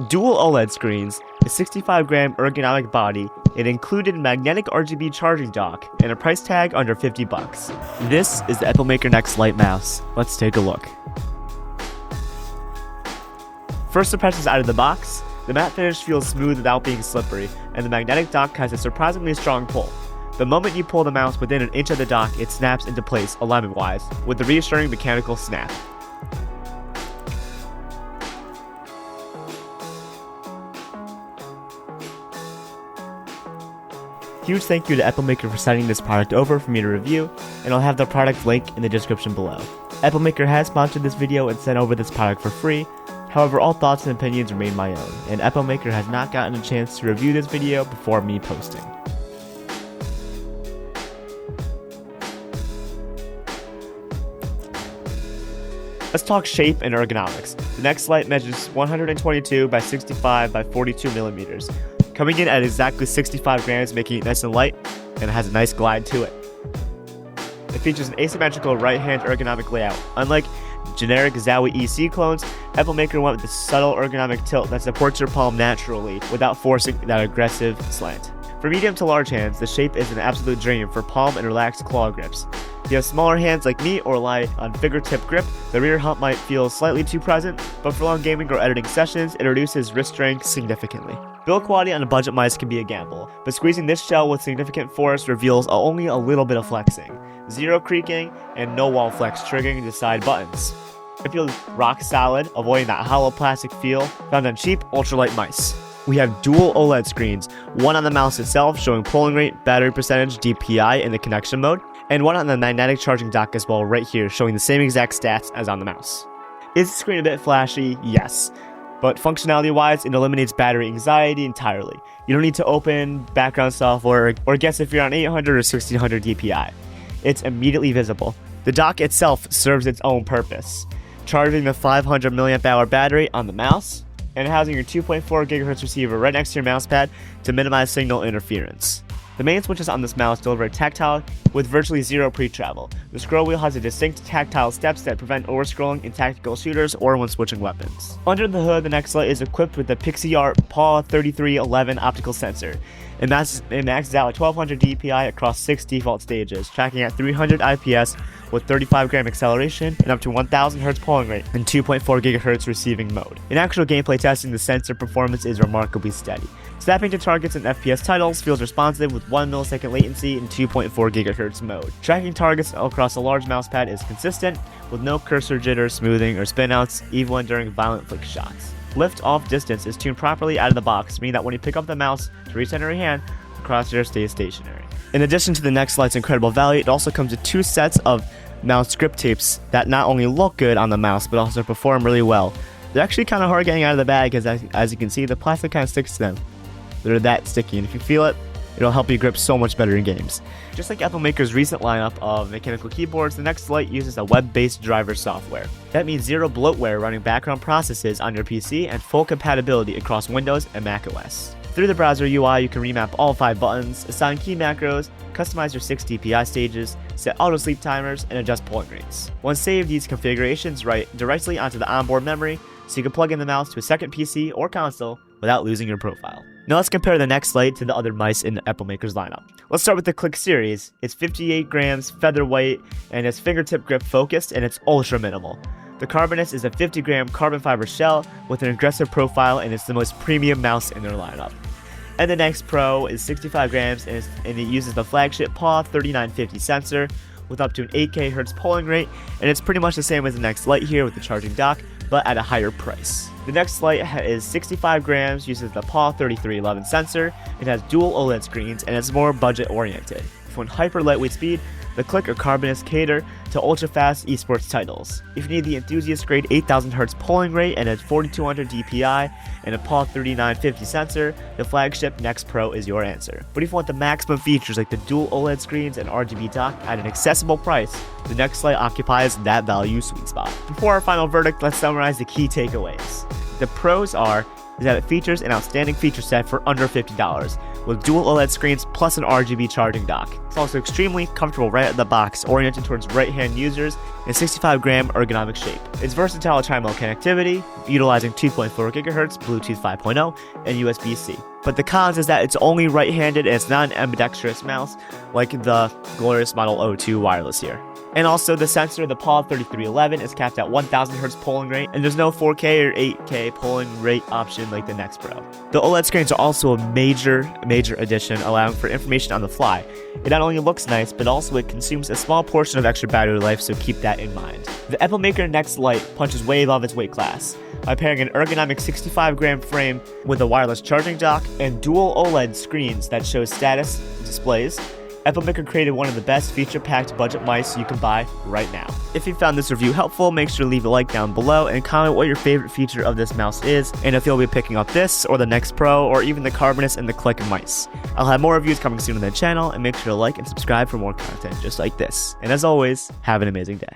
dual OLED screens, a 65-gram ergonomic body, an included magnetic RGB charging dock, and a price tag under $50. This is the Epomaker Next Light mouse. Let's take a look. First impressions out of the box, the matte finish feels smooth without being slippery, and the magnetic dock has a surprisingly strong pull. The moment you pull the mouse within an inch of the dock, it snaps into place alignment-wise, with the reassuring mechanical snap. Huge thank you to Epomaker for sending this product over for me to review, and I'll have the product link in the description below. Epomaker has sponsored this video and sent over this product for free. However, all thoughts and opinions remain my own, and Epomaker has not gotten a chance to review this video before me posting. Let's talk shape and ergonomics. The Next Light measures 122 by 65 by 42 millimeters, coming in at exactly 65 grams, making it nice and light, and it has a nice glide to it. It features an asymmetrical right-hand ergonomic layout. Unlike generic Zowie EC clones, Epomaker went with the subtle ergonomic tilt that supports your palm naturally without forcing that aggressive slant. For medium to large hands, the shape is an absolute dream for palm and relaxed claw grips. If you have smaller hands like me or rely on fingertip grip, the rear hump might feel slightly too present, but for long gaming or editing sessions, it reduces wrist strength significantly. Build quality on a budget mice can be a gamble, but squeezing this shell with significant force reveals only a little bit of flexing, zero creaking, and no wall flex triggering the side buttons. It feels rock solid, avoiding that hollow plastic feel found on cheap ultralight mice. We have dual OLED screens, one on the mouse itself showing polling rate, battery percentage, DPI in the connection mode, and one on the magnetic charging dock as well right here showing the same exact stats as on the mouse. Is the screen a bit flashy? Yes. But functionality wise, it eliminates battery anxiety entirely. You don't need to open background software or guess if you're on 800 or 1600 DPI. It's immediately visible. The dock itself serves its own purpose, charging the 500 mAh battery on the mouse, and housing your 2.4 GHz receiver right next to your mousepad to minimize signal interference. The main switches on this mouse deliver tactile with virtually zero pre-travel. The scroll wheel has a distinct tactile steps that prevent overscrolling in tactical shooters or when switching weapons. Under the hood, the Next Light is equipped with the PixieArt PAW 3311 optical sensor. It maxes out at 1200 DPI across 6 default stages, tracking at 300 IPS with 35 gram acceleration and up to 1000 Hz polling rate and 2.4 GHz receiving mode. In actual gameplay testing, the sensor performance is remarkably steady. Snapping to targets in FPS titles feels responsive with 1 millisecond latency and 2.4 GHz mode. Tracking targets across a large mousepad is consistent, with no cursor jitter, smoothing, or spinouts, even when during violent flick shots. Lift-off distance is tuned properly out of the box, meaning that when you pick up the mouse to recenter your hand, the crosshair stays stationary. In addition to the Next Light's incredible value, it also comes with 2 sets of mouse grip tapes that not only look good on the mouse, but also perform really well. They're actually kind of hard getting out of the bag, as you can see, the plastic kind of sticks to them. They're that sticky, and if you feel it, it'll help you grip so much better in games. Just like Epomaker's recent lineup of mechanical keyboards, the Next Light uses a web-based driver software. That means zero bloatware running background processes on your PC and full compatibility across Windows and macOS. Through the browser UI, you can remap all 5 buttons, assign key macros, customize your 6 DPI stages, set auto sleep timers, and adjust polling rates. Once saved, these configurations write directly onto the onboard memory, so you can plug in the mouse to a second PC or console without losing your profile. Now let's compare the Next Light to the other mice in Epomaker's lineup. Let's start with the Click series. It's 58 grams, featherweight, and it's fingertip grip focused, and it's ultra minimal. The Carbonus is a 50 gram carbon fiber shell with an aggressive profile, and it's the most premium mouse in their lineup. And the Next Pro is 65 grams, and it uses the flagship PAW 3950 sensor with up to an 8K Hz polling rate, and it's pretty much the same as the Next Light here with the charging dock, but at a higher price. The Next Light is 65 grams, uses the PAW 3311 sensor, it has dual OLED screens, and it's more budget oriented. For hyper lightweight speed, the Click or Carbonus cater to ultra-fast esports titles. If you need the enthusiast-grade 8000 Hz polling rate and a 4200 DPI and a PAW 3950 sensor, the flagship Next Pro is your answer. But if you want the maximum features like the dual OLED screens and RGB dock at an accessible price, the Next Light occupies that value sweet spot. Before our final verdict, let's summarize the key takeaways. The pros are that it features an outstanding feature set for under $50, with dual OLED screens plus an RGB charging dock. It's also extremely comfortable right out of the box, oriented towards right-hand users, and 65-gram ergonomic shape. It's versatile chime connectivity, utilizing 2.4 GHz, Bluetooth 5.0, and USB-C. But the cons is that it's only right-handed and it's not an ambidextrous mouse like the glorious Model O2 wireless here. And also the sensor, the PAW 3311, is capped at 1000 Hz polling rate, and there's no 4K or 8K polling rate option like the Next Pro. The OLED screens are also a major addition, allowing for information on the fly. It not only looks nice, but also it consumes a small portion of extra battery life, so keep that in mind. The Epomaker Next Lite punches way above its weight class by pairing an ergonomic 65-gram frame with a wireless charging dock and dual OLED screens that show status displays. Epomaker created one of the best feature-packed budget mice you can buy right now. If you found this review helpful, make sure to leave a like down below and comment what your favorite feature of this mouse is, and if you'll be picking up this, or the Next Pro, or even the Carbonus and the Click mice. I'll have more reviews coming soon on the channel, and make sure to like and subscribe for more content just like this. And as always, have an amazing day.